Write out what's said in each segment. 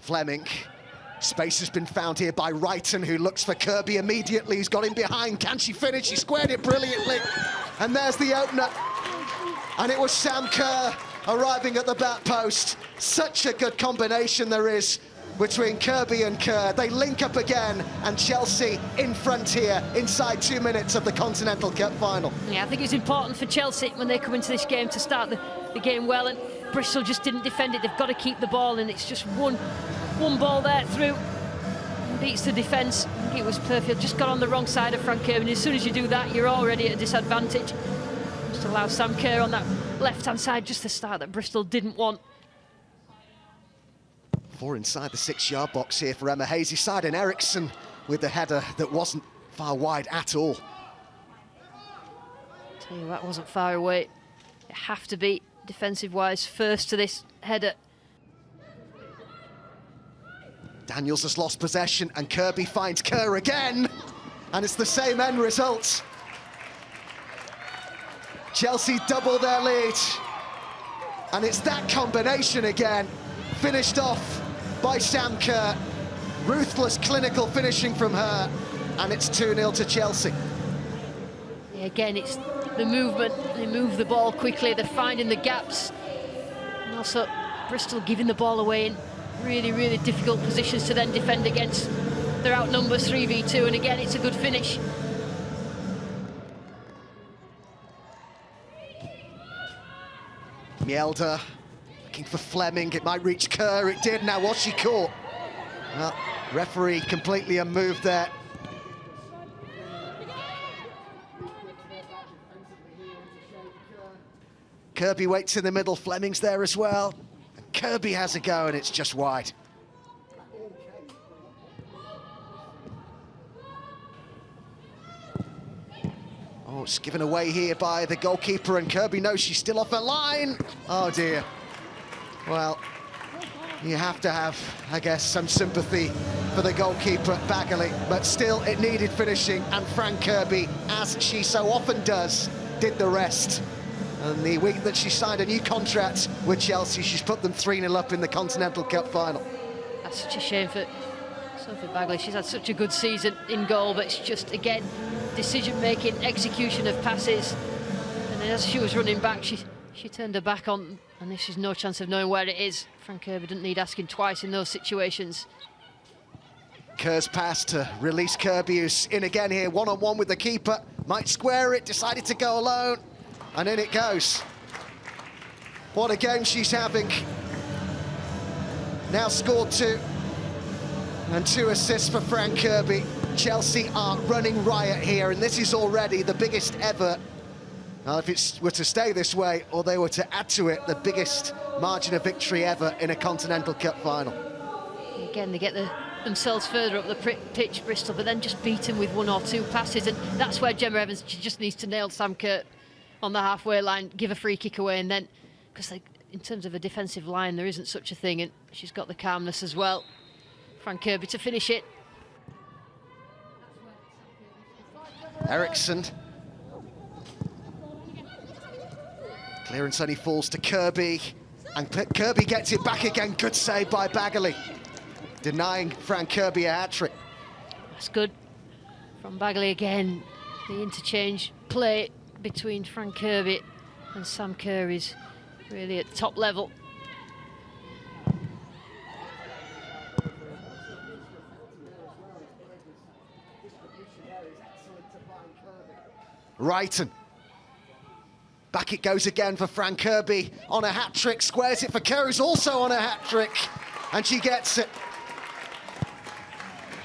Fleming. Space has been found here by Wrighton, who looks for Kirby immediately. He's got him behind. Can she finish? She squared it brilliantly. And there's the opener. And it was Sam Kerr arriving at the back post. Such a good combination there is between Kirby and Kerr. They link up again, and Chelsea in front here inside 2 minutes of the Continental Cup final. Yeah, I think it's important for Chelsea when they come into this game to start the game well, and Bristol just didn't defend it. They've got to keep the ball, and it's just one ball there through. Beats the defence. It was perfect. Just got on the wrong side of Fran Kirby, and as soon as you do that, you're already at a disadvantage. Just allow Sam Kerr on that left-hand side, just the start that Bristol didn't want. 4 inside the 6-yard box here for Emma Hazy side, and Eriksson with the header that wasn't far wide at all. Tell you, that wasn't far away. You have to be defensive-wise first to this header. Daniels has lost possession, and Kirby finds Kerr again, and it's the same end result. Chelsea double their lead, and it's that combination again, finished off by Sam Kerr. Ruthless, clinical finishing from her, and it's 2-0 to Chelsea. Yeah, again, it's the movement. They move the ball quickly, they're finding the gaps, and also Bristol giving the ball away in really, really difficult positions to then defend against. They're outnumbered 3v2, and again, it's a good finish. Mjelde looking for Fleming. It might reach Kerr. It did. Now, was she caught? Well, referee completely unmoved there. Kirby waits in the middle. Fleming's there as well. And Kirby has a go, and it's just wide. Oh, it's given away here by the goalkeeper, and Kirby knows she's still off her line. Oh, dear. Well, you have to have, I guess, some sympathy for the goalkeeper, Bagley, but still, it needed finishing, and Fran Kirby, as she so often does, did the rest. And the week that she signed a new contract with Chelsea, she's put them 3-0 up in the Continental Cup final. That's such a shame for Sophie Bagley. She's had such a good season in goal, but it's just, again, decision-making, execution of passes. And then as she was running back, she turned her back on, and she's no chance of knowing where it is. Fran Kirby didn't need asking twice in those situations. Kerr's pass to release Kirby, who's in again here, one-on-one with the keeper. Might square it, decided to go alone, and in it goes. What a game she's having. Now scored 2, and 2 assists for Fran Kirby. Chelsea are running riot here, and this is already the biggest ever. Now, if it were to stay this way, or they were to add to it, the biggest margin of victory ever in a Continental Cup final. Again, they get themselves further up the pitch, Bristol, but then just beat them with 1 or 2 passes, and that's where Gemma Evans, she just needs to nail Sam Kerr on the halfway line, give a free kick away, and then, because in terms of a defensive line, there isn't such a thing, and she's got the calmness as well. Fran Kirby to finish it. Eriksson. Clearance only falls to Kirby, and Kirby gets it back again. Good save by Bagley, denying Fran Kirby a hat-trick. That's good from Bagley again. The interchange play between Fran Kirby and Sam Kerr is really at top level. Wrighton. Back it goes again for Fran Kirby on a hat-trick, squares it for Kerr, who's also on a hat-trick, and she gets it.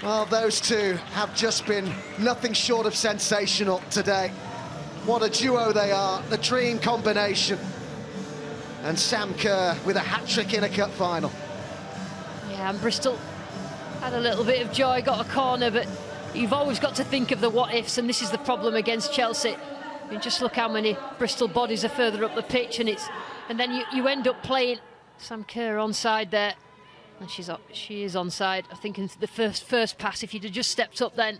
Well, those two have just been nothing short of sensational today. What a duo they are, the dream combination. And Sam Kerr with a hat-trick in a cup final. Yeah, and Bristol had a little bit of joy, got a corner, but you've always got to think of the what-ifs, and this is the problem against Chelsea. I mean, just look how many Bristol bodies are further up the pitch, and then you end up playing Sam Kerr onside there, and she is onside. I think in the first pass, if you'd have just stepped up, then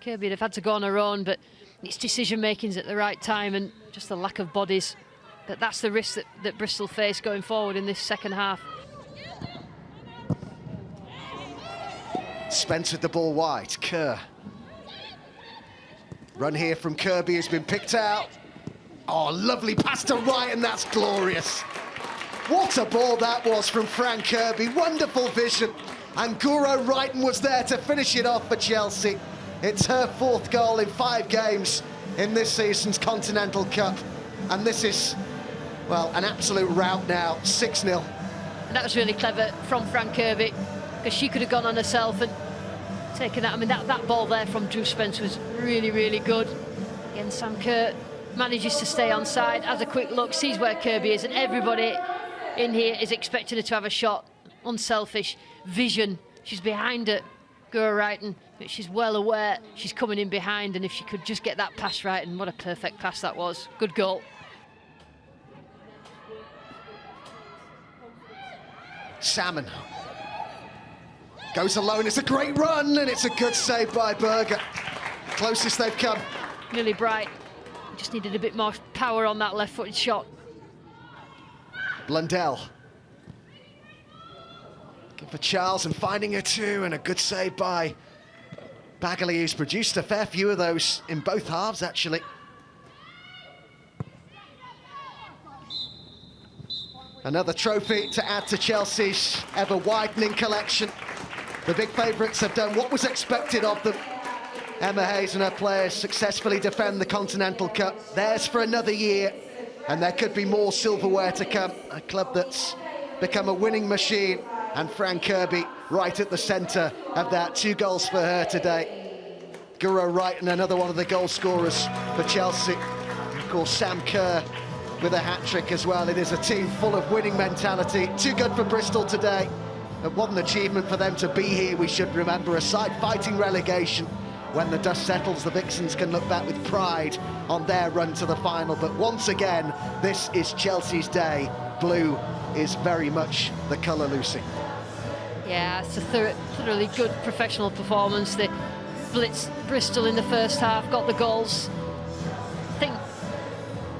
Kirby would have had to go on her own. But it's decision making's at the right time, and just the lack of bodies. But that's the risk that Bristol face going forward in this second half. Spence with the ball wide, Kerr. Run here from Kirby has been picked out. Oh, lovely pass to Riot, and that's glorious. What a ball that was from Fran Kirby, wonderful vision. And Guro Wrighton was there to finish it off for Chelsea. It's her 4th goal in 5 games in this season's Continental Cup. And this is, well, an absolute rout now, 6-0. And that was really clever from Fran Kirby, because she could have gone on herself and taken that. I mean, that ball there from Drew Spence was really, really good. Again, Sam Kerr manages to stay on side, has a quick look, sees where Kirby is, and everybody in here is expecting her to have a shot. Unselfish vision. She's behind it, Guro Wrighton, but she's well aware she's coming in behind, and if she could just get that pass right, and what a perfect pass that was. Good goal. Salmon goes alone, it's a great run, and it's a good save by Berger. Closest they've come. Really bright. Just needed a bit more power on that left-footed shot. Blundell. Good for Charles, and finding her too, and a good save by Bagley, who's produced a fair few of those in both halves, actually. Another trophy to add to Chelsea's ever-widening collection. The big favourites have done what was expected of them. Emma Hayes and her players successfully defend the Continental Cup. Theirs for another year, and there could be more silverware to come. A club that's become a winning machine, and Fran Kirby right at the centre of that. 2 goals for her today. Guro Wrighton, another one of the goal scorers for Chelsea. And of course, Sam Kerr with a hat-trick as well. It is a team full of winning mentality. Too good for Bristol today. And what an achievement for them to be here, we should remember. A side fighting relegation. When the dust settles, the Vixens can look back with pride on their run to the final. But once again, this is Chelsea's day. Blue is very much the colour, Lucy. Yeah, it's a thoroughly good professional performance. They blitzed Bristol in the first half, got the goals. I think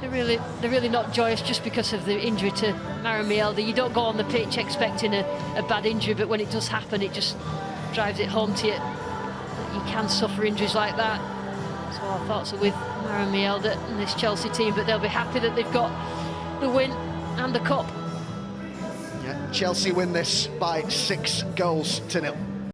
they're really not joyous just because of the injury to Maramielda. You don't go on the pitch expecting a bad injury, but when it does happen, it just drives it home to you. You can suffer injuries like that. So our thoughts are with Maramielda and this Chelsea team, but they'll be happy that they've got the win and the cup. Yeah, Chelsea win this by 6 goals to 0.